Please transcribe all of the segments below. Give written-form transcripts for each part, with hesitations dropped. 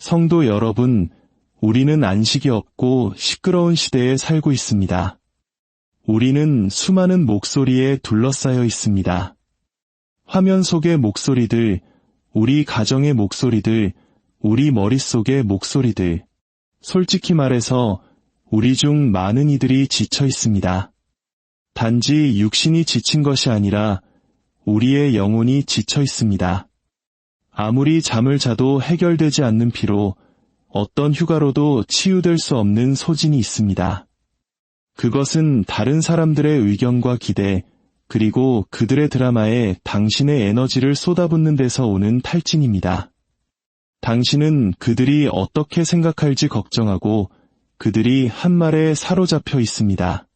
성도 여러분, 우리는 안식이 없고 시끄러운 시대에 살고 있습니다. 우리는 수많은 목소리에 둘러싸여 있습니다. 화면 속의 목소리들, 우리 가정의 목소리들, 우리 머릿속의 목소리들. 솔직히 말해서 우리 중 많은 이들이 지쳐 있습니다. 단지 육신이 지친 것이 아니라 우리의 영혼이 지쳐 있습니다. 아무리 잠을 자도 해결되지 않는 피로, 어떤 휴가로도 치유될 수 없는 소진이 있습니다. 그것은 다른 사람들의 의견과 기대, 그리고 그들의 드라마에 당신의 에너지를 쏟아붓는 데서 오는 탈진입니다. 당신은 그들이 어떻게 생각할지 걱정하고 그들이 한 말에 사로잡혀 있습니다.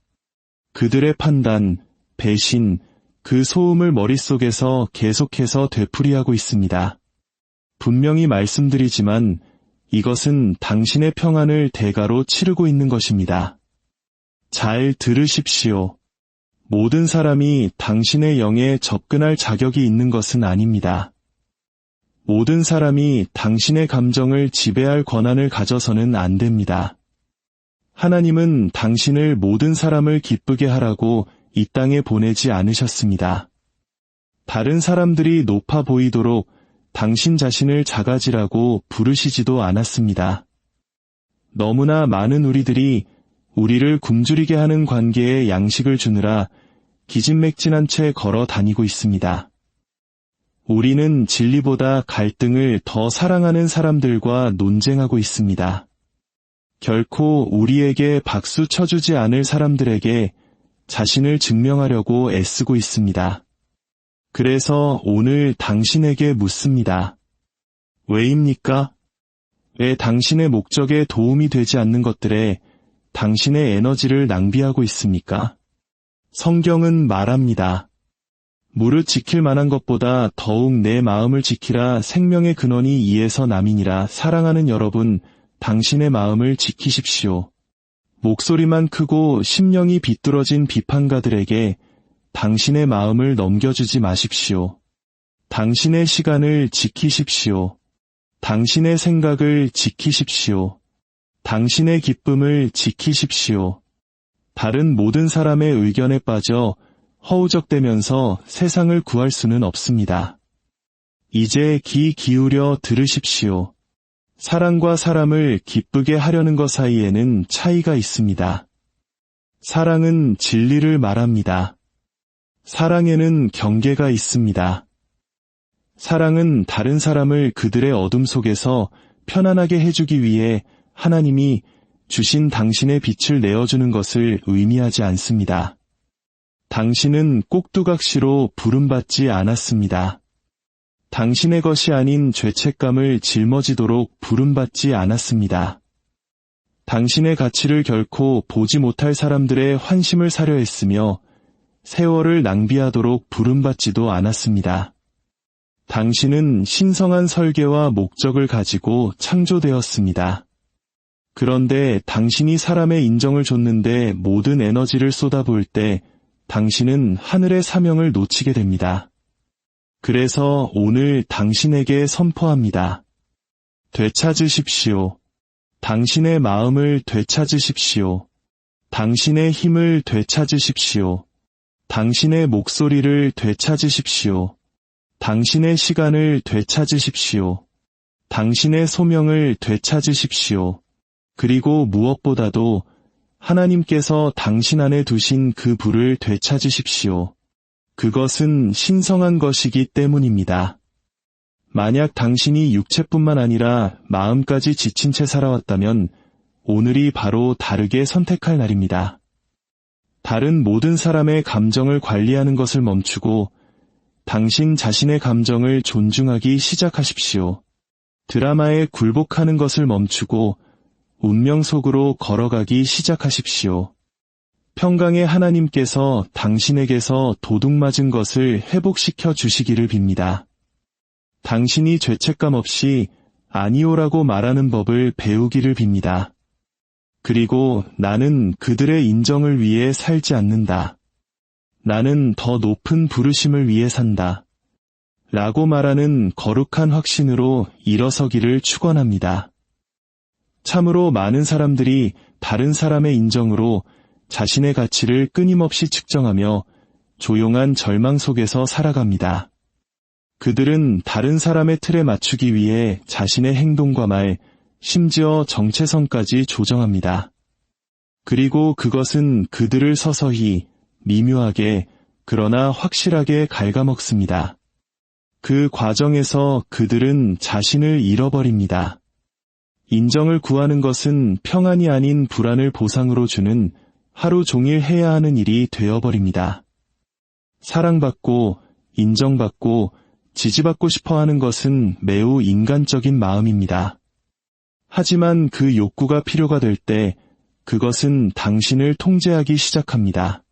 그들의 판단, 배신, 그 소음을 머릿속에서 계속해서 되풀이하고 있습니다. 분명히 말씀드리지만 이것은 당신의 평안을 대가로 치르고 있는 것입니다. 잘 들으십시오. 모든 사람이 당신의 영에 접근할 자격이 있는 것은 아닙니다. 모든 사람이 당신의 감정을 지배할 권한을 가져서는 안 됩니다. 하나님은 당신을 모든 사람을 기쁘게 하라고 이 땅에 보내지 않으셨습니다. 다른 사람들이 높아 보이도록 당신 자신을 작아지라고 부르시지도 않았습니다. 너무나 많은 우리들이 우리를 굶주리게 하는 관계에 양식을 주느라 기진맥진한 채 걸어 다니고 있습니다. 우리는 진리보다 갈등을 더 사랑하는 사람들과 논쟁하고 있습니다. 결코 우리에게 박수 쳐주지 않을 사람들에게 자신을 증명하려고 애쓰고 있습니다. 그래서 오늘 당신에게 묻습니다. 왜입니까? 왜 당신의 목적에 도움이 되지 않는 것들에 당신의 에너지를 낭비하고 있습니까? 성경은 말합니다. 무릇 지킬 만한 것보다 더욱 내 마음을 지키라. 생명의 근원이 이에서 남이니라. 사랑하는 여러분, 당신의 마음을 지키십시오. 목소리만 크고 심령이 비뚤어진 비판가들에게 당신의 마음을 넘겨주지 마십시오. 당신의 시간을 지키십시오. 당신의 생각을 지키십시오. 당신의 기쁨을 지키십시오. 다른 모든 사람의 의견에 빠져 허우적대면서 세상을 구할 수는 없습니다. 이제 귀 기울여 들으십시오. 사랑과 사람을 기쁘게 하려는 것 사이에는 차이가 있습니다. 사랑은 진리를 말합니다. 사랑에는 경계가 있습니다. 사랑은 다른 사람을 그들의 어둠 속에서 편안하게 해주기 위해 하나님이 주신 당신의 빛을 내어주는 것을 의미하지 않습니다. 당신은 꼭두각시로 부름받지 않았습니다. 당신의 것이 아닌 죄책감을 짊어지도록 부름받지 않았습니다. 당신의 가치를 결코 보지 못할 사람들의 환심을 사려 했으며 세월을 낭비하도록 부름받지도 않았습니다. 당신은 신성한 설계와 목적을 가지고 창조되었습니다. 그런데 당신이 사람의 인정을 줬는데 모든 에너지를 쏟아부을 때 당신은 하늘의 사명을 놓치게 됩니다. 그래서 오늘 당신에게 선포합니다. 되찾으십시오. 당신의 마음을 되찾으십시오. 당신의 힘을 되찾으십시오. 당신의 목소리를 되찾으십시오. 당신의 시간을 되찾으십시오. 당신의 소명을 되찾으십시오. 그리고 무엇보다도 하나님께서 당신 안에 두신 그 불을 되찾으십시오. 그것은 신성한 것이기 때문입니다. 만약 당신이 육체뿐만 아니라 마음까지 지친 채 살아왔다면 오늘이 바로 다르게 선택할 날입니다. 다른 모든 사람의 감정을 관리하는 것을 멈추고 당신 자신의 감정을 존중하기 시작하십시오. 드라마에 굴복하는 것을 멈추고 운명 속으로 걸어가기 시작하십시오. 평강의 하나님께서 당신에게서 도둑맞은 것을 회복시켜 주시기를 빕니다. 당신이 죄책감 없이 아니오라고 말하는 법을 배우기를 빕니다. 그리고 나는 그들의 인정을 위해 살지 않는다. 나는 더 높은 부르심을 위해 산다. 라고 말하는 거룩한 확신으로 일어서기를 축원합니다. 참으로 많은 사람들이 다른 사람의 인정으로 자신의 가치를 끊임없이 측정하며 조용한 절망 속에서 살아갑니다. 그들은 다른 사람의 틀에 맞추기 위해 자신의 행동과 말, 심지어 정체성까지 조정합니다. 그리고 그것은 그들을 서서히, 미묘하게, 그러나 확실하게 갉아먹습니다. 그 과정에서 그들은 자신을 잃어버립니다. 인정을 구하는 것은 평안이 아닌 불안을 보상으로 주는 하루 종일 해야 하는 일이 되어버립니다. 사랑받고, 인정받고, 지지받고 싶어 하는 것은 매우 인간적인 마음입니다. 하지만 그 욕구가 필요가 될 때 그것은 당신을 통제하기 시작합니다.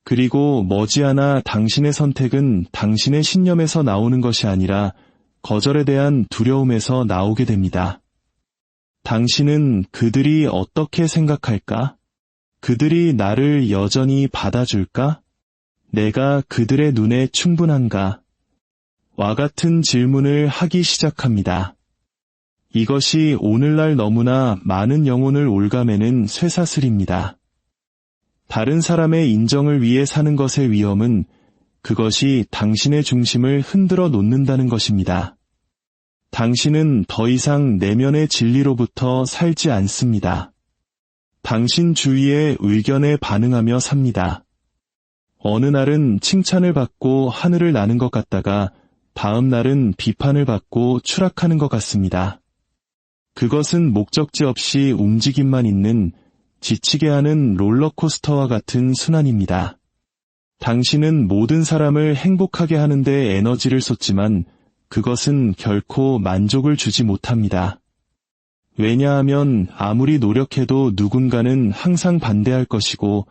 그리고 머지않아 당신의 선택은 당신의 신념에서 나오는 것이 아니라 거절에 대한 두려움에서 나오게 됩니다. 당신은 그들이 어떻게 생각할까? 그들이 나를 여전히 받아줄까? 내가 그들의 눈에 충분한가? 와 같은 질문을 하기 시작합니다. 이것이 오늘날 너무나 많은 영혼을 올가매는 쇠사슬입니다. 다른 사람의 인정을 위해 사는 것의 위험은 그것이 당신의 중심을 흔들어 놓는다는 것입니다. 당신은 더 이상 내면의 진리로부터 살지 않습니다. 당신 주위의 의견에 반응하며 삽니다. 어느 날은 칭찬을 받고 하늘을 나는 것 같다가 다음 날은 비판을 받고 추락하는 것 같습니다. 그것은 목적지 없이 움직임만 있는 지치게 하는 롤러코스터와 같은 순환입니다. 당신은 모든 사람을 행복하게 하는 데 에너지를 쏟지만 그것은 결코 만족을 주지 못합니다. 왜냐하면 아무리 노력해도 누군가는 항상 반대할 것이고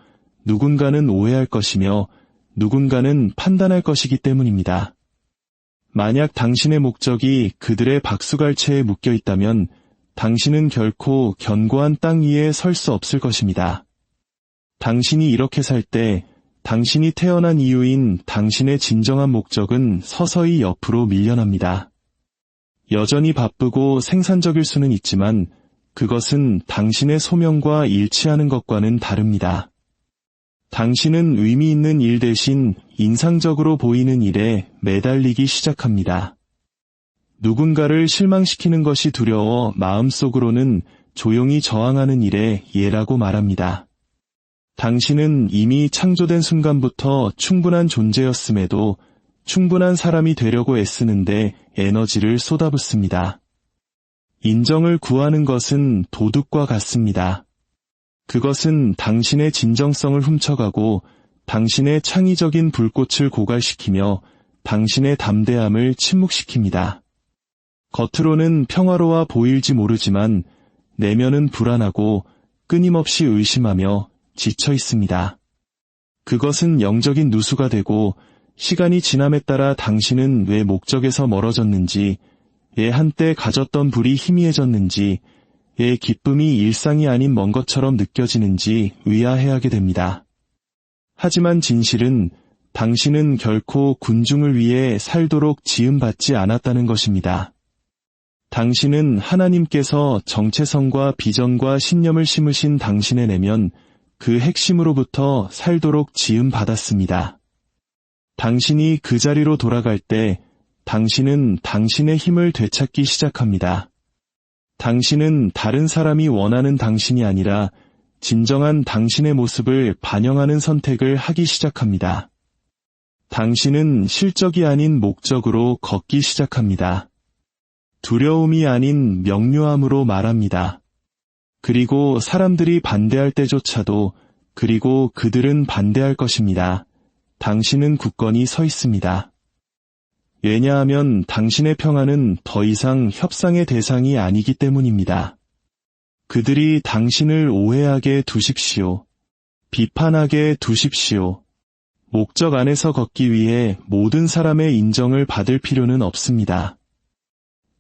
누군가는 오해할 것이며 누군가는 판단할 것이기 때문입니다. 만약 당신의 목적이 그들의 박수갈채에 묶여 있다면 당신은 결코 견고한 땅 위에 설 수 없을 것입니다. 당신이 이렇게 살 때 당신이 태어난 이유인 당신의 진정한 목적은 서서히 옆으로 밀려납니다. 여전히 바쁘고 생산적일 수는 있지만 그것은 당신의 소명과 일치하는 것과는 다릅니다. 당신은 의미 있는 일 대신 인상적으로 보이는 일에 매달리기 시작합니다. 누군가를 실망시키는 것이 두려워 마음속으로는 조용히 저항하는 일에 예라고 말합니다. 당신은 이미 창조된 순간부터 충분한 존재였음에도 충분한 사람이 되려고 애쓰는데 에너지를 쏟아붓습니다. 인정을 구하는 것은 도둑과 같습니다. 그것은 당신의 진정성을 훔쳐가고 당신의 창의적인 불꽃을 고갈시키며 당신의 담대함을 침묵시킵니다. 겉으로는 평화로워 보일지 모르지만 내면은 불안하고 끊임없이 의심하며 지쳐 있습니다. 그것은 영적인 누수가 되고 시간이 지남에 따라 당신은 왜 목적에서 멀어졌는지, 왜 한때 가졌던 불이 희미해졌는지, 왜 기쁨이 일상이 아닌 먼 것처럼 느껴지는지 의아해하게 됩니다. 하지만 진실은 당신은 결코 군중을 위해 살도록 지음받지 않았다는 것입니다. 당신은 하나님께서 정체성과 비전과 신념을 심으신 당신의 내면, 그 핵심으로부터 살도록 지음받았습니다. 당신이 그 자리로 돌아갈 때 당신은 당신의 힘을 되찾기 시작합니다. 당신은 다른 사람이 원하는 당신이 아니라 진정한 당신의 모습을 반영하는 선택을 하기 시작합니다. 당신은 실적이 아닌 목적으로 걷기 시작합니다. 두려움이 아닌 명료함으로 말합니다. 그리고 사람들이 반대할 때조차도 그리고 그들은 반대할 것입니다. 당신은 굳건히 서 있습니다. 왜냐하면 당신의 평안은 더 이상 협상의 대상이 아니기 때문입니다. 그들이 당신을 오해하게 두십시오. 비판하게 두십시오. 목적 안에서 걷기 위해 모든 사람의 인정을 받을 필요는 없습니다.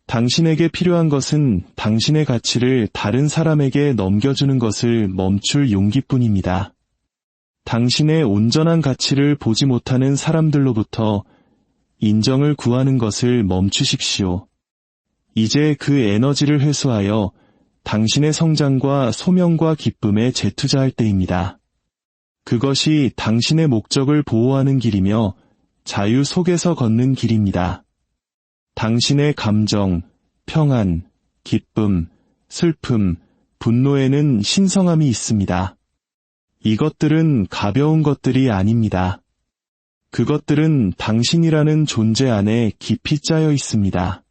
당신에게 필요한 것은 당신의 가치를 다른 사람에게 넘겨주는 것을 멈출 용기뿐입니다. 당신의 온전한 가치를 보지 못하는 사람들로부터 인정을 구하는 것을 멈추십시오. 이제 그 에너지를 회수하여 당신의 성장과 소명과 기쁨에 재투자할 때입니다. 그것이 당신의 목적을 보호하는 길이며 자유 속에서 걷는 길입니다. 당신의 감정, 평안, 기쁨, 슬픔, 분노에는 신성함이 있습니다. 이것들은 가벼운 것들이 아닙니다. 그것들은 당신이라는 존재 안에 깊이 짜여 있습니다.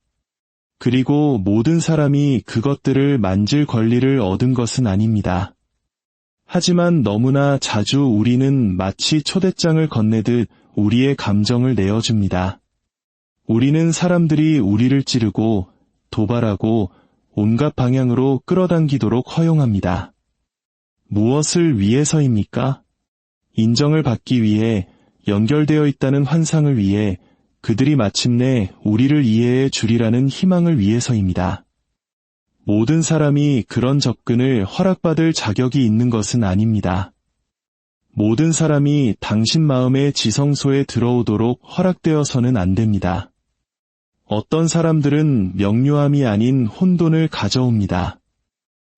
그리고 모든 사람이 그것들을 만질 권리를 얻은 것은 아닙니다. 하지만 너무나 자주 우리는 마치 초대장을 건네듯 우리의 감정을 내어줍니다. 우리는 사람들이 우리를 찌르고 도발하고 온갖 방향으로 끌어당기도록 허용합니다. 무엇을 위해서입니까? 인정을 받기 위해, 연결되어 있다는 환상을 위해, 그들이 마침내 우리를 이해해 주리라는 희망을 위해서입니다. 모든 사람이 그런 접근을 허락받을 자격이 있는 것은 아닙니다. 모든 사람이 당신 마음의 지성소에 들어오도록 허락되어서는 안 됩니다. 어떤 사람들은 명료함이 아닌 혼돈을 가져옵니다.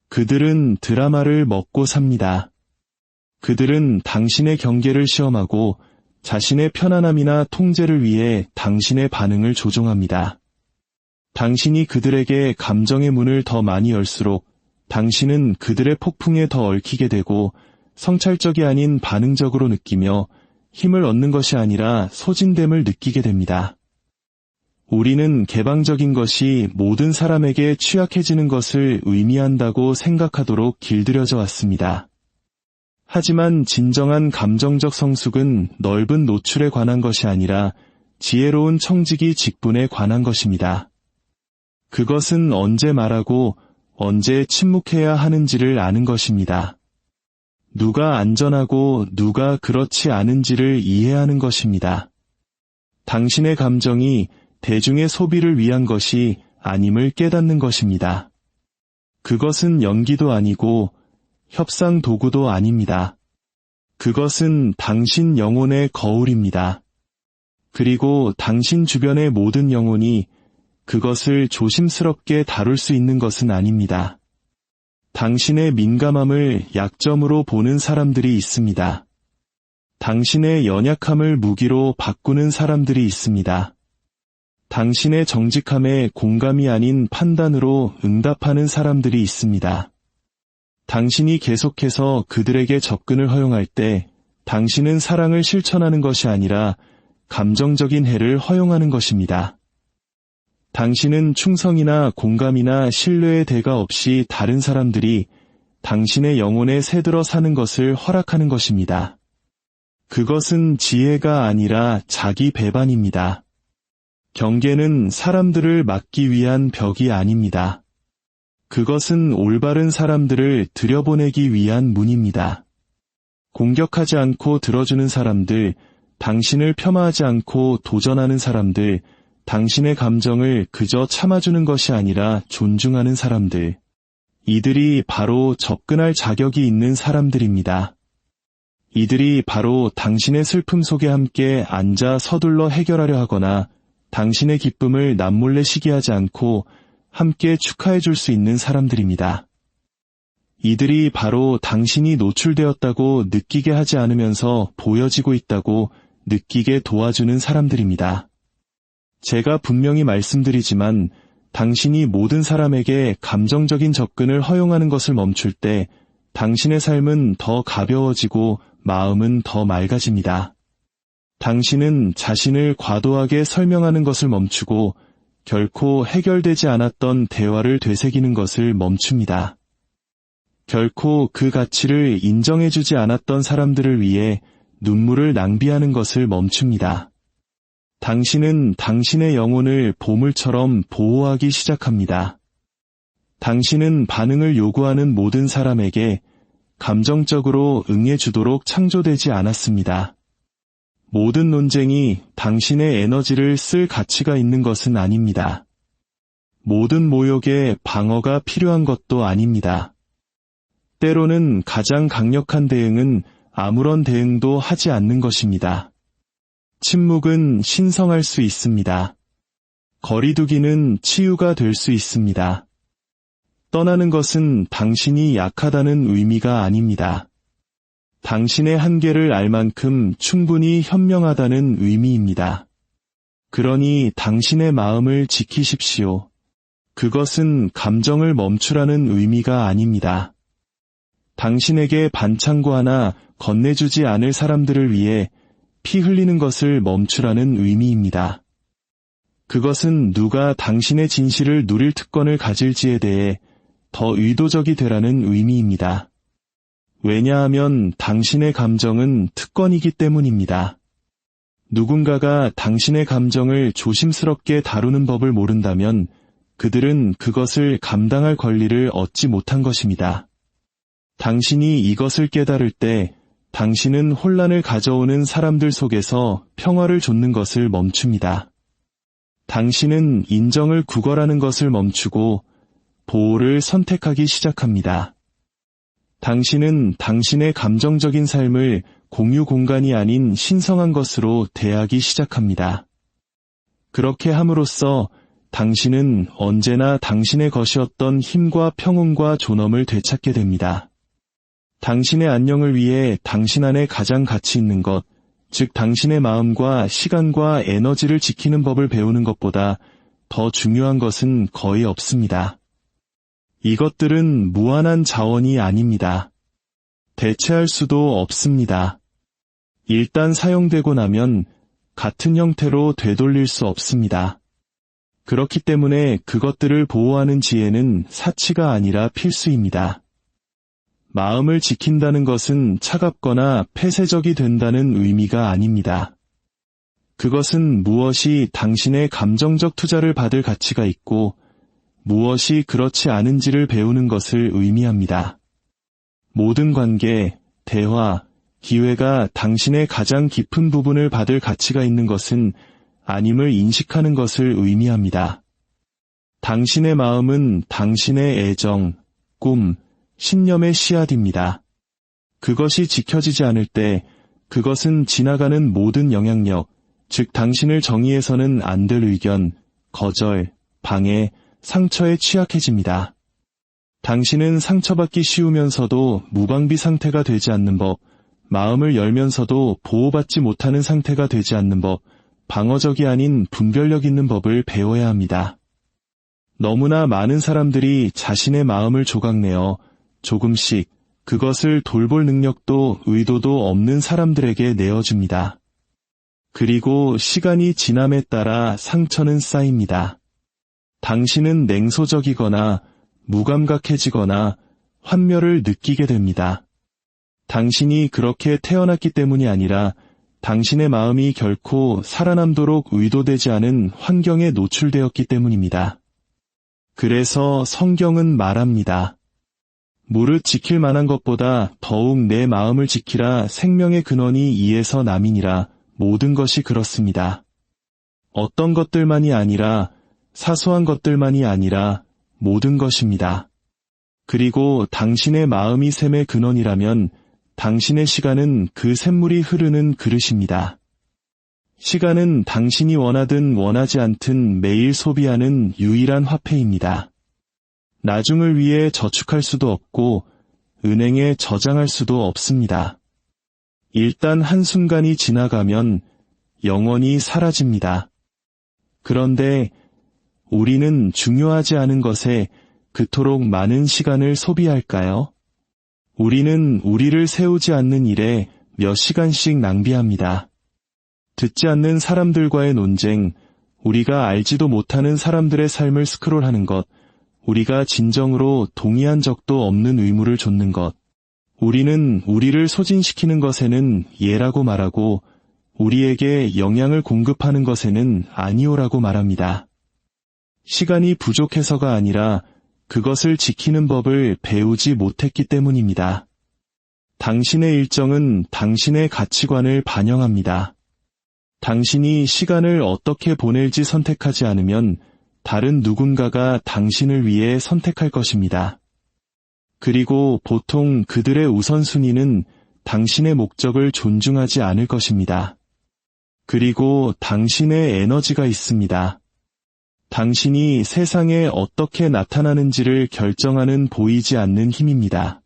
그들은 드라마를 먹고 삽니다. 그들은 당신의 경계를 시험하고 자신의 편안함이나 통제를 위해 당신의 반응을 조종합니다. 당신이 그들에게 감정의 문을 더 많이 열수록 당신은 그들의 폭풍에 더 얽히게 되고 성찰적이 아닌 반응적으로 느끼며 힘을 얻는 것이 아니라 소진됨을 느끼게 됩니다. 우리는 개방적인 것이 모든 사람에게 취약해지는 것을 의미한다고 생각하도록 길들여져 왔습니다. 하지만 진정한 감정적 성숙은 넓은 노출에 관한 것이 아니라 지혜로운 청지기 직분에 관한 것입니다. 그것은 언제 말하고 언제 침묵해야 하는지를 아는 것입니다. 누가 안전하고 누가 그렇지 않은지를 이해하는 것입니다. 당신의 감정이 대중의 소비를 위한 것이 아님을 깨닫는 것입니다. 그것은 연기도 아니고 협상 도구도 아닙니다. 그것은 당신 영혼의 거울입니다. 그리고 당신 주변의 모든 영혼이 그것을 조심스럽게 다룰 수 있는 것은 아닙니다. 당신의 민감함을 약점으로 보는 사람들이 있습니다. 당신의 연약함을 무기로 바꾸는 사람들이 있습니다. 당신의 정직함에 공감이 아닌 판단으로 응답하는 사람들이 있습니다. 당신이 계속해서 그들에게 접근을 허용할 때 당신은 사랑을 실천하는 것이 아니라 감정적인 해를 허용하는 것입니다. 당신은 충성이나 공감이나 신뢰의 대가 없이 다른 사람들이 당신의 영혼에 새들어 사는 것을 허락하는 것입니다. 그것은 지혜가 아니라 자기 배반입니다. 경계는 사람들을 막기 위한 벽이 아닙니다. 그것은 올바른 사람들을 들여보내기 위한 문입니다. 공격하지 않고 들어주는 사람들, 당신을 폄하하지 않고 도전하는 사람들, 당신의 감정을 그저 참아주는 것이 아니라 존중하는 사람들. 이들이 바로 접근할 자격이 있는 사람들입니다. 이들이 바로 당신의 슬픔 속에 함께 앉아 서둘러 해결하려 하거나 당신의 기쁨을 남몰래 시기하지 않고 함께 축하해 줄 수 있는 사람들입니다. 이들이 바로 당신이 노출되었다고 느끼게 하지 않으면서 보여지고 있다고 느끼게 도와주는 사람들입니다. 제가 분명히 말씀드리지만 당신이 모든 사람에게 감정적인 접근을 허용하는 것을 멈출 때 당신의 삶은 더 가벼워지고 마음은 더 맑아집니다. 당신은 자신을 과도하게 설명하는 것을 멈추고 결코 해결되지 않았던 대화를 되새기는 것을 멈춥니다. 결코 그 가치를 인정해주지 않았던 사람들을 위해 눈물을 낭비하는 것을 멈춥니다. 당신은 당신의 영혼을 보물처럼 보호하기 시작합니다. 당신은 반응을 요구하는 모든 사람에게 감정적으로 응해주도록 창조되지 않았습니다. 모든 논쟁이 당신의 에너지를 쓸 가치가 있는 것은 아닙니다. 모든 모욕에 방어가 필요한 것도 아닙니다. 때로는 가장 강력한 대응은 아무런 대응도 하지 않는 것입니다. 침묵은 신성할 수 있습니다. 거리두기는 치유가 될 수 있습니다. 떠나는 것은 당신이 약하다는 의미가 아닙니다. 당신의 한계를 알 만큼 충분히 현명하다는 의미입니다. 그러니 당신의 마음을 지키십시오. 그것은 감정을 멈추라는 의미가 아닙니다. 당신에게 반창고 하나 건네주지 않을 사람들을 위해 피 흘리는 것을 멈추라는 의미입니다. 그것은 누가 당신의 진실을 누릴 특권을 가질지에 대해 더 의도적이 되라는 의미입니다. 왜냐하면 당신의 감정은 특권이기 때문입니다. 누군가가 당신의 감정을 조심스럽게 다루는 법을 모른다면 그들은 그것을 감당할 권리를 얻지 못한 것입니다. 당신이 이것을 깨달을 때 당신은 혼란을 가져오는 사람들 속에서 평화를 좇는 것을 멈춥니다. 당신은 인정을 구걸하는 것을 멈추고 보호를 선택하기 시작합니다. 당신은 당신의 감정적인 삶을 공유 공간이 아닌 신성한 것으로 대하기 시작합니다. 그렇게 함으로써 당신은 언제나 당신의 것이었던 힘과 평온과 존엄을 되찾게 됩니다. 당신의 안녕을 위해 당신 안에 가장 가치 있는 것, 즉 당신의 마음과 시간과 에너지를 지키는 법을 배우는 것보다 더 중요한 것은 거의 없습니다. 이것들은 무한한 자원이 아닙니다. 대체할 수도 없습니다. 일단 사용되고 나면 같은 형태로 되돌릴 수 없습니다. 그렇기 때문에 그것들을 보호하는 지혜는 사치가 아니라 필수입니다. 마음을 지킨다는 것은 차갑거나 폐쇄적이 된다는 의미가 아닙니다. 그것은 무엇이 당신의 감정적 투자를 받을 가치가 있고 무엇이 그렇지 않은지를 배우는 것을 의미합니다. 모든 관계, 대화, 기회가 당신의 가장 깊은 부분을 받을 가치가 있는 것은 아님을 인식하는 것을 의미합니다. 당신의 마음은 당신의 애정, 꿈, 신념의 씨앗입니다. 그것이 지켜지지 않을 때 그것은 지나가는 모든 영향력, 즉 당신을 정의해서는 안 될 의견, 거절, 방해, 상처에 취약해집니다. 당신은 상처받기 쉬우면서도 무방비 상태가 되지 않는 법, 마음을 열면서도 보호받지 못하는 상태가 되지 않는 법, 방어적이 아닌 분별력 있는 법을 배워야 합니다. 너무나 많은 사람들이 자신의 마음을 조각내어 조금씩 그것을 돌볼 능력도 의도도 없는 사람들에게 내어줍니다. 그리고 시간이 지남에 따라 상처는 쌓입니다. 당신은 냉소적이거나 무감각해지거나 환멸을 느끼게 됩니다. 당신이 그렇게 태어났기 때문이 아니라 당신의 마음이 결코 살아남도록 의도되지 않은 환경에 노출되었기 때문입니다. 그래서 성경은 말합니다. 무릇 지킬 만한 것보다 더욱 내 마음을 지키라 생명의 근원이 이에서 남이니라. 모든 것이 그렇습니다. 어떤 것들만이 아니라 사소한 것들만이 아니라 모든 것입니다. 그리고 당신의 마음이 샘의 근원이라면 당신의 시간은 그 샘물이 흐르는 그릇입니다. 시간은 당신이 원하든 원하지 않든 매일 소비하는 유일한 화폐입니다. 나중을 위해 저축할 수도 없고 은행에 저장할 수도 없습니다. 일단 한순간이 지나가면 영원히 사라집니다. 그런데 우리는 중요하지 않은 것에 그토록 많은 시간을 소비할까요? 우리는 우리를 세우지 않는 일에 몇 시간씩 낭비합니다. 듣지 않는 사람들과의 논쟁, 우리가 알지도 못하는 사람들의 삶을 스크롤하는 것, 우리가 진정으로 동의한 적도 없는 의무를 좇는 것, 우리는 우리를 소진시키는 것에는 예라고 말하고 우리에게 영향을 공급하는 것에는 아니오라고 말합니다. 시간이 부족해서가 아니라 그것을 지키는 법을 배우지 못했기 때문입니다. 당신의 일정은 당신의 가치관을 반영합니다. 당신이 시간을 어떻게 보낼지 선택하지 않으면 다른 누군가가 당신을 위해 선택할 것입니다. 그리고 보통 그들의 우선순위는 당신의 목적을 존중하지 않을 것입니다. 그리고 당신의 에너지가 있습니다. 당신이 세상에 어떻게 나타나는지를 결정하는 보이지 않는 힘입니다.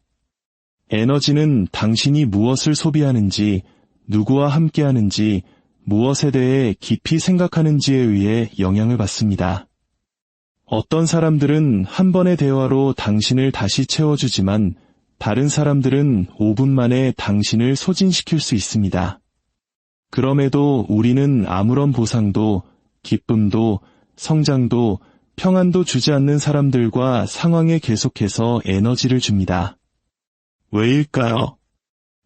에너지는 당신이 무엇을 소비하는지, 누구와 함께하는지, 무엇에 대해 깊이 생각하는지에 의해 영향을 받습니다. 어떤 사람들은 한 번의 대화로 당신을 다시 채워주지만 다른 사람들은 5분 만에 당신을 소진시킬 수 있습니다. 그럼에도 우리는 아무런 보상도, 기쁨도, 성장도, 평안도 주지 않는 사람들과 상황에 계속해서 에너지를 줍니다. 왜일까요?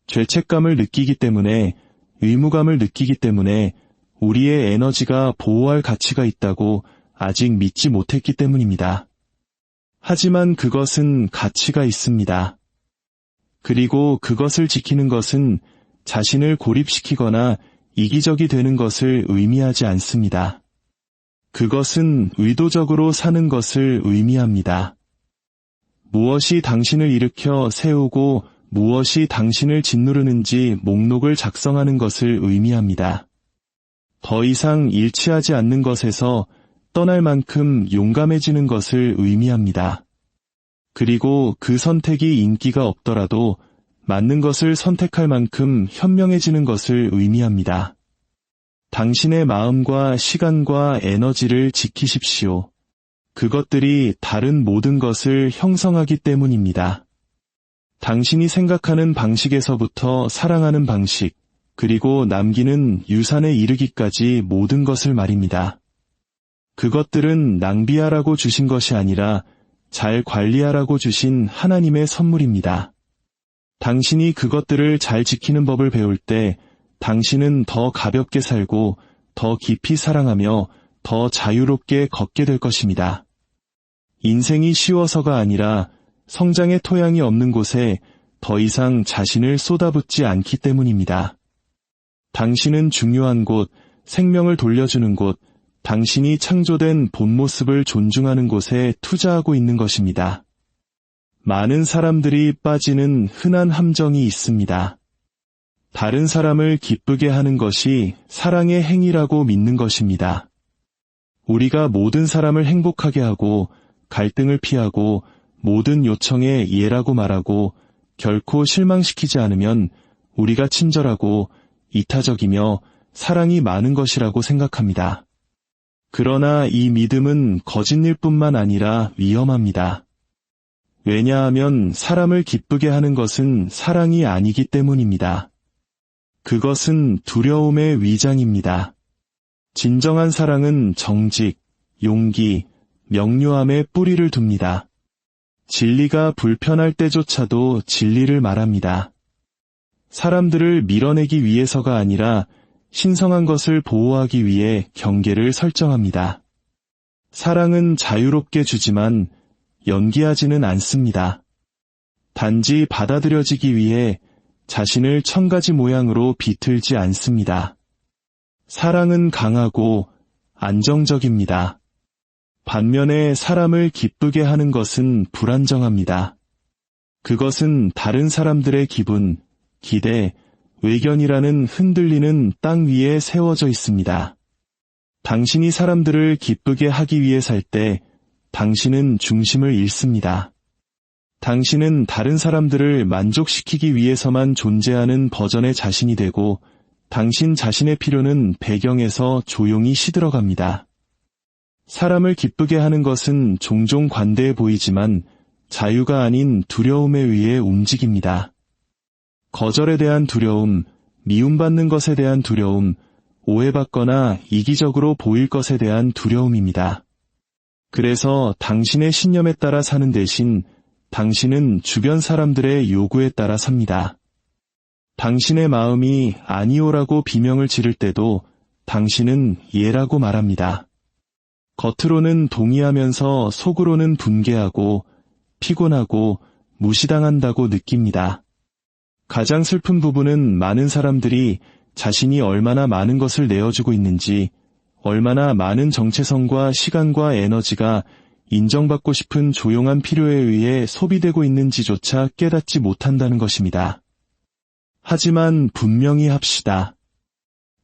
죄책감을 느끼기 때문에, 의무감을 느끼기 때문에 우리의 에너지가 보호할 가치가 있다고 아직 믿지 못했기 때문입니다. 하지만 그것은 가치가 있습니다. 그리고 그것을 지키는 것은 자신을 고립시키거나 이기적이 되는 것을 의미하지 않습니다. 그것은 의도적으로 사는 것을 의미합니다. 무엇이 당신을 일으켜 세우고 무엇이 당신을 짓누르는지 목록을 작성하는 것을 의미합니다. 더 이상 일치하지 않는 것에서 떠날 만큼 용감해지는 것을 의미합니다. 그리고 그 선택이 인기가 없더라도 맞는 것을 선택할 만큼 현명해지는 것을 의미합니다. 당신의 마음과 시간과 에너지를 지키십시오. 그것들이 다른 모든 것을 형성하기 때문입니다. 당신이 생각하는 방식에서부터 사랑하는 방식, 그리고 남기는 유산에 이르기까지 모든 것을 말입니다. 그것들은 낭비하라고 주신 것이 아니라 잘 관리하라고 주신 하나님의 선물입니다. 당신이 그것들을 잘 지키는 법을 배울 때 당신은 더 가볍게 살고 더 깊이 사랑하며 더 자유롭게 걷게 될 것입니다. 인생이 쉬워서가 아니라 성장의 토양이 없는 곳에 더 이상 자신을 쏟아붓지 않기 때문입니다. 당신은 중요한 곳, 생명을 돌려주는 곳, 당신이 창조된 본 모습을 존중하는 곳에 투자하고 있는 것입니다. 많은 사람들이 빠지는 흔한 함정이 있습니다. 다른 사람을 기쁘게 하는 것이 사랑의 행위라고 믿는 것입니다. 우리가 모든 사람을 행복하게 하고 갈등을 피하고 모든 요청에 예라고 말하고 결코 실망시키지 않으면 우리가 친절하고 이타적이며 사랑이 많은 것이라고 생각합니다. 그러나 이 믿음은 거짓일 뿐만 아니라 위험합니다. 왜냐하면 사람을 기쁘게 하는 것은 사랑이 아니기 때문입니다. 그것은 두려움의 위장입니다. 진정한 사랑은 정직, 용기, 명료함에 뿌리를 둡니다. 진리가 불편할 때조차도 진리를 말합니다. 사람들을 밀어내기 위해서가 아니라 신성한 것을 보호하기 위해 경계를 설정합니다. 사랑은 자유롭게 주지만 연기하지는 않습니다. 단지 받아들여지기 위해 자신을 천가지 모양으로 비틀지 않습니다. 사랑은 강하고 안정적입니다. 반면에 사람을 기쁘게 하는 것은 불안정합니다. 그것은 다른 사람들의 기분, 기대, 의견이라는 흔들리는 땅 위에 세워져 있습니다. 당신이 사람들을 기쁘게 하기 위해 살 때 당신은 중심을 잃습니다. 당신은 다른 사람들을 만족시키기 위해서만 존재하는 버전의 자신이 되고 당신 자신의 필요는 배경에서 조용히 시들어갑니다. 사람을 기쁘게 하는 것은 종종 관대해 보이지만 자유가 아닌 두려움에 의해 움직입니다. 거절에 대한 두려움, 미움받는 것에 대한 두려움, 오해받거나 이기적으로 보일 것에 대한 두려움입니다. 그래서 당신의 신념에 따라 사는 대신 당신은 주변 사람들의 요구에 따라 삽니다. 당신의 마음이 아니오라고 비명을 지를 때도 당신은 예라고 말합니다. 겉으로는 동의하면서 속으로는 분개하고 피곤하고 무시당한다고 느낍니다. 가장 슬픈 부분은 많은 사람들이 자신이 얼마나 많은 것을 내어주고 있는지, 얼마나 많은 정체성과 시간과 에너지가 인정받고 싶은 조용한 필요에 의해 소비되고 있는지조차 깨닫지 못한다는 것입니다. 하지만 분명히 합시다.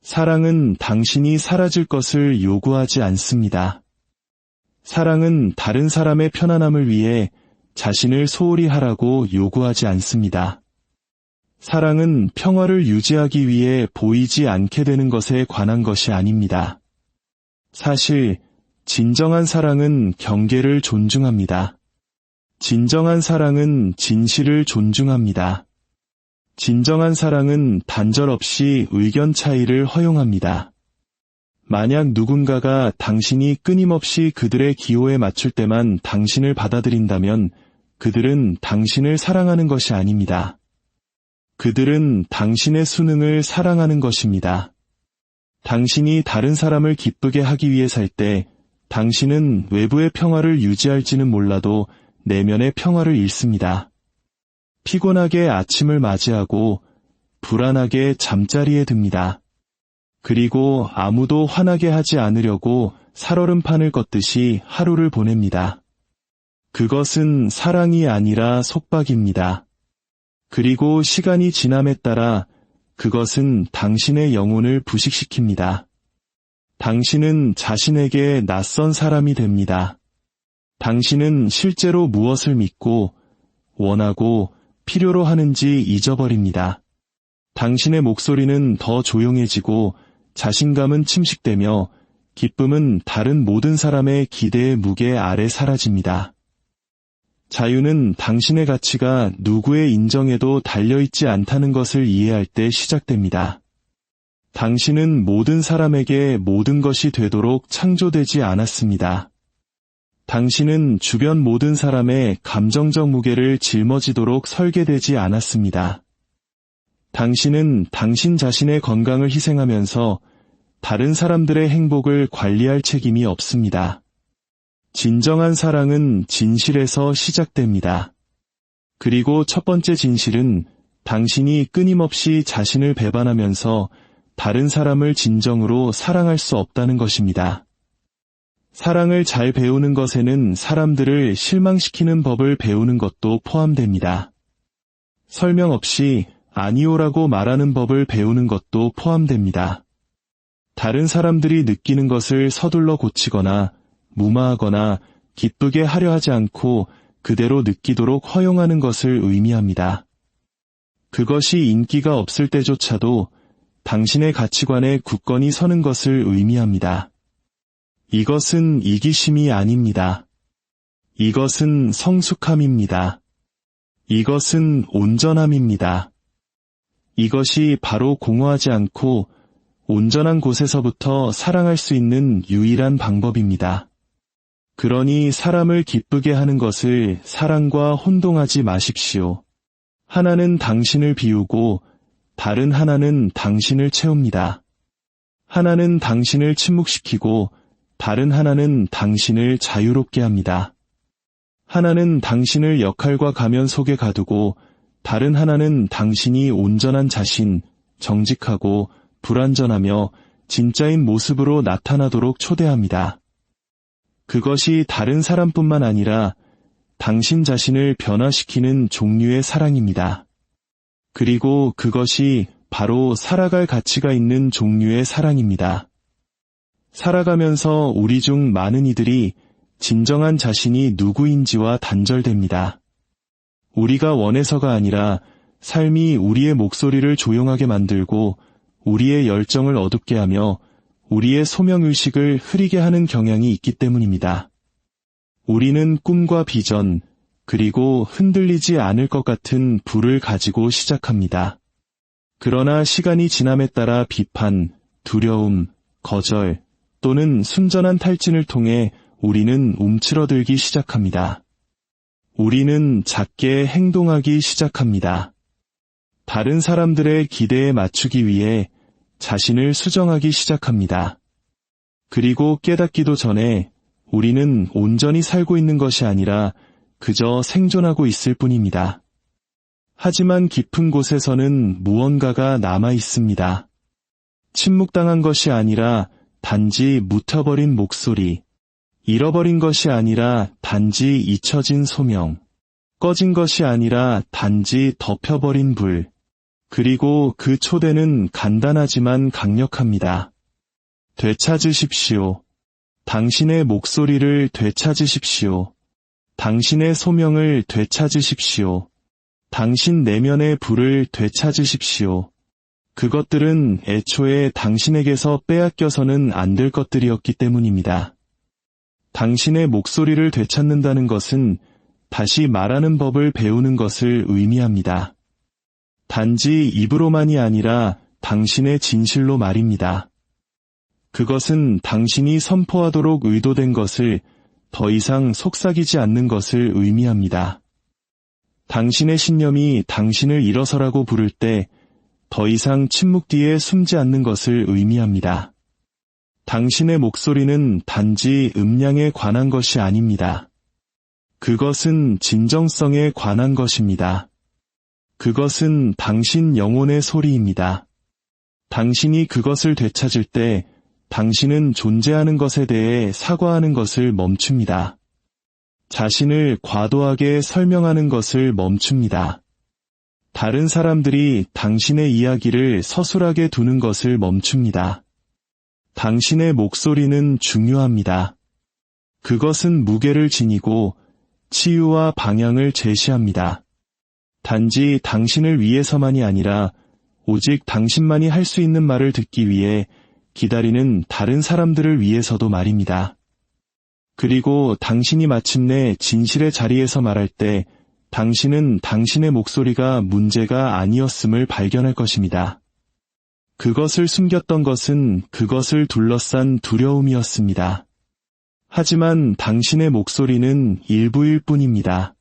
사랑은 당신이 사라질 것을 요구하지 않습니다. 사랑은 다른 사람의 편안함을 위해 자신을 소홀히 하라고 요구하지 않습니다. 사랑은 평화를 유지하기 위해 보이지 않게 되는 것에 관한 것이 아닙니다. 사실 진정한 사랑은 경계를 존중합니다. 진정한 사랑은 진실을 존중합니다. 진정한 사랑은 단절 없이 의견 차이를 허용합니다. 만약 누군가가 당신이 끊임없이 그들의 기호에 맞출 때만 당신을 받아들인다면 그들은 당신을 사랑하는 것이 아닙니다. 그들은 당신의 수능을 사랑하는 것입니다. 당신이 다른 사람을 기쁘게 하기 위해 살 때 당신은 외부의 평화를 유지할지는 몰라도 내면의 평화를 잃습니다. 피곤하게 아침을 맞이하고 불안하게 잠자리에 듭니다. 그리고 아무도 화나게 하지 않으려고 살얼음판을 걷듯이 하루를 보냅니다. 그것은 사랑이 아니라 속박입니다. 그리고 시간이 지남에 따라 그것은 당신의 영혼을 부식시킵니다. 당신은 자신에게 낯선 사람이 됩니다. 당신은 실제로 무엇을 믿고 원하고 필요로 하는지 잊어버립니다. 당신의 목소리는 더 조용해지고 자신감은 침식되며 기쁨은 다른 모든 사람의 기대의 무게 아래 사라집니다. 자유는 당신의 가치가 누구의 인정에도 달려있지 않다는 것을 이해할 때 시작됩니다. 당신은 모든 사람에게 모든 것이 되도록 창조되지 않았습니다. 당신은 주변 모든 사람의 감정적 무게를 짊어지도록 설계되지 않았습니다. 당신은 당신 자신의 건강을 희생하면서 다른 사람들의 행복을 관리할 책임이 없습니다. 진정한 사랑은 진실에서 시작됩니다. 그리고 첫 번째 진실은 당신이 끊임없이 자신을 배반하면서 다른 사람을 진정으로 사랑할 수 없다는 것입니다. 사랑을 잘 배우는 것에는 사람들을 실망시키는 법을 배우는 것도 포함됩니다. 설명 없이 아니오라고 말하는 법을 배우는 것도 포함됩니다. 다른 사람들이 느끼는 것을 서둘러 고치거나 무마하거나 기쁘게 하려 하지 않고 그대로 느끼도록 허용하는 것을 의미합니다. 그것이 인기가 없을 때조차도 당신의 가치관에 굳건히 서는 것을 의미합니다. 이것은 이기심이 아닙니다. 이것은 성숙함입니다. 이것은 온전함입니다. 이것이 바로 공허하지 않고 온전한 곳에서부터 사랑할 수 있는 유일한 방법입니다. 그러니 사람을 기쁘게 하는 것을 사랑과 혼동하지 마십시오. 하나는 당신을 비우고 다른 하나는 당신을 채웁니다. 하나는 당신을 침묵시키고 다른 하나는 당신을 자유롭게 합니다. 하나는 당신을 역할과 가면 속에 가두고 다른 하나는 당신이 온전한 자신, 정직하고 불완전하며 진짜인 모습으로 나타나도록 초대합니다. 그것이 다른 사람뿐만 아니라 당신 자신을 변화시키는 종류의 사랑입니다. 그리고 그것이 바로 살아갈 가치가 있는 종류의 사랑입니다. 살아가면서 우리 중 많은 이들이 진정한 자신이 누구인지와 단절됩니다. 우리가 원해서가 아니라 삶이 우리의 목소리를 조용하게 만들고 우리의 열정을 어둡게 하며 우리의 소명의식을 흐리게 하는 경향이 있기 때문입니다. 우리는 꿈과 비전, 그리고 흔들리지 않을 것 같은 불을 가지고 시작합니다. 그러나 시간이 지남에 따라 비판, 두려움, 거절 또는 순전한 탈진을 통해 우리는 움츠러들기 시작합니다. 우리는 작게 행동하기 시작합니다. 다른 사람들의 기대에 맞추기 위해 자신을 수정하기 시작합니다. 그리고 깨닫기도 전에 우리는 온전히 살고 있는 것이 아니라 그저 생존하고 있을 뿐입니다. 하지만 깊은 곳에서는 무언가가 남아 있습니다. 침묵당한 것이 아니라 단지 묻혀버린 목소리, 잃어버린 것이 아니라 단지 잊혀진 소명, 꺼진 것이 아니라 단지 덮여버린 불, 그리고 그 초대는 간단하지만 강력합니다. 되찾으십시오. 당신의 목소리를 되찾으십시오. 당신의 소명을 되찾으십시오. 당신 내면의 불을 되찾으십시오. 그것들은 애초에 당신에게서 빼앗겨서는 안 될 것들이었기 때문입니다. 당신의 목소리를 되찾는다는 것은 다시 말하는 법을 배우는 것을 의미합니다. 단지 입으로만이 아니라 당신의 진실로 말입니다. 그것은 당신이 선포하도록 의도된 것을 더 이상 속삭이지 않는 것을 의미합니다. 당신의 신념이 당신을 일어서라고 부를 때 더 이상 침묵 뒤에 숨지 않는 것을 의미합니다. 당신의 목소리는 단지 음량에 관한 것이 아닙니다. 그것은 진정성에 관한 것입니다. 그것은 당신 영혼의 소리입니다. 당신이 그것을 되찾을 때 당신은 존재하는 것에 대해 사과하는 것을 멈춥니다. 자신을 과도하게 설명하는 것을 멈춥니다. 다른 사람들이 당신의 이야기를 서술하게 두는 것을 멈춥니다. 당신의 목소리는 중요합니다. 그것은 무게를 지니고 치유와 방향을 제시합니다. 단지 당신을 위해서만이 아니라 오직 당신만이 할 수 있는 말을 듣기 위해 기다리는 다른 사람들을 위해서도 말입니다. 그리고 당신이 마침내 진실의 자리에서 말할 때 당신은 당신의 목소리가 문제가 아니었음을 발견할 것입니다. 그것을 숨겼던 것은 그것을 둘러싼 두려움이었습니다. 하지만 당신의 목소리는 일부일 뿐입니다.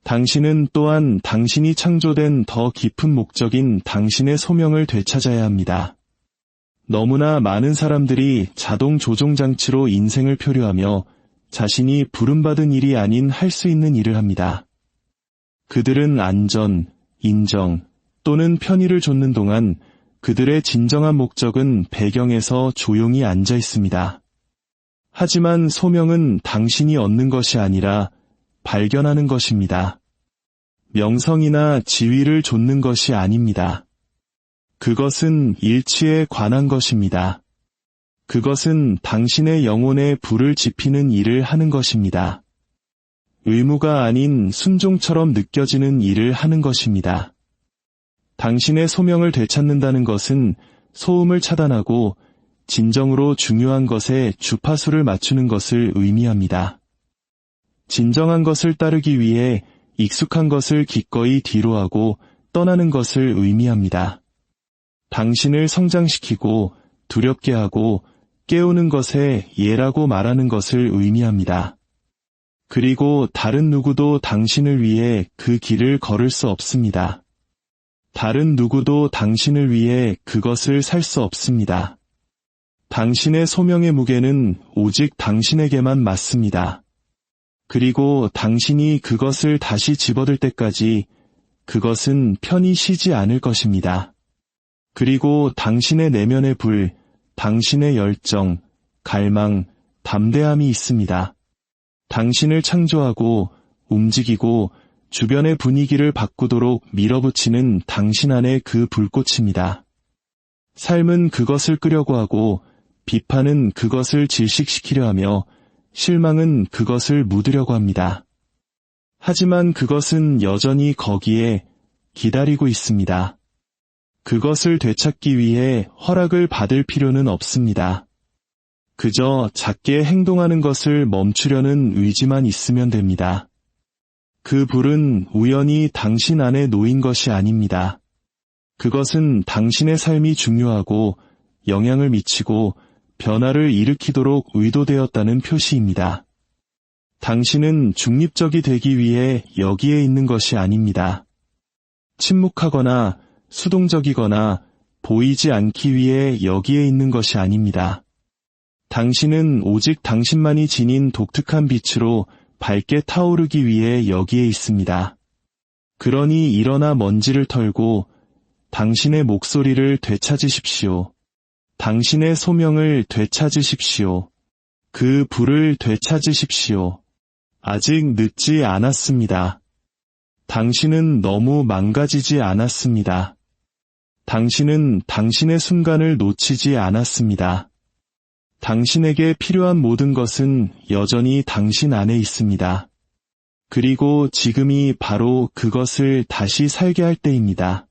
당신은 또한 당신이 창조된 더 깊은 목적인 당신의 소명을 되찾아야 합니다. 너무나 많은 사람들이 자동 조종장치로 인생을 표류하며 자신이 부름받은 일이 아닌 할 수 있는 일을 합니다. 그들은 안전, 인정 또는 편의를 좇는 동안 그들의 진정한 목적은 배경에서 조용히 앉아 있습니다. 하지만 소명은 당신이 얻는 것이 아니라 발견하는 것입니다. 명성이나 지위를 좇는 것이 아닙니다. 그것은 일치에 관한 것입니다. 그것은 당신의 영혼에 불을 지피는 일을 하는 것입니다. 의무가 아닌 순종처럼 느껴지는 일을 하는 것입니다. 당신의 소명을 되찾는다는 것은 소음을 차단하고 진정으로 중요한 것에 주파수를 맞추는 것을 의미합니다. 진정한 것을 따르기 위해 익숙한 것을 기꺼이 뒤로하고 떠나는 것을 의미합니다. 당신을 성장시키고 두렵게 하고 깨우는 것에 예라고 말하는 것을 의미합니다. 그리고 다른 누구도 당신을 위해 그 길을 걸을 수 없습니다. 다른 누구도 당신을 위해 그것을 살 수 없습니다. 당신의 소명의 무게는 오직 당신에게만 맞습니다. 그리고 당신이 그것을 다시 집어들 때까지 그것은 편히 쉬지 않을 것입니다. 그리고 당신의 내면의 불, 당신의 열정, 갈망, 담대함이 있습니다. 당신을 창조하고 움직이고 주변의 분위기를 바꾸도록 밀어붙이는 당신 안의 그 불꽃입니다. 삶은 그것을 끄려고 하고 비판은 그것을 질식시키려 하며 실망은 그것을 묻으려고 합니다. 하지만 그것은 여전히 거기에 기다리고 있습니다. 그것을 되찾기 위해 허락을 받을 필요는 없습니다. 그저 작게 행동하는 것을 멈추려는 의지만 있으면 됩니다. 그 불은 우연히 당신 안에 놓인 것이 아닙니다. 그것은 당신의 삶이 중요하고 영향을 미치고 변화를 일으키도록 의도되었다는 표시입니다. 당신은 중립적이 되기 위해 여기에 있는 것이 아닙니다. 침묵하거나 수동적이거나 보이지 않기 위해 여기에 있는 것이 아닙니다. 당신은 오직 당신만이 지닌 독특한 빛으로 밝게 타오르기 위해 여기에 있습니다. 그러니 일어나 먼지를 털고 당신의 목소리를 되찾으십시오. 당신의 소명을 되찾으십시오. 그 불을 되찾으십시오. 아직 늦지 않았습니다. 당신은 너무 망가지지 않았습니다. 당신은 당신의 순간을 놓치지 않았습니다. 당신에게 필요한 모든 것은 여전히 당신 안에 있습니다. 그리고 지금이 바로 그것을 다시 살게 할 때입니다.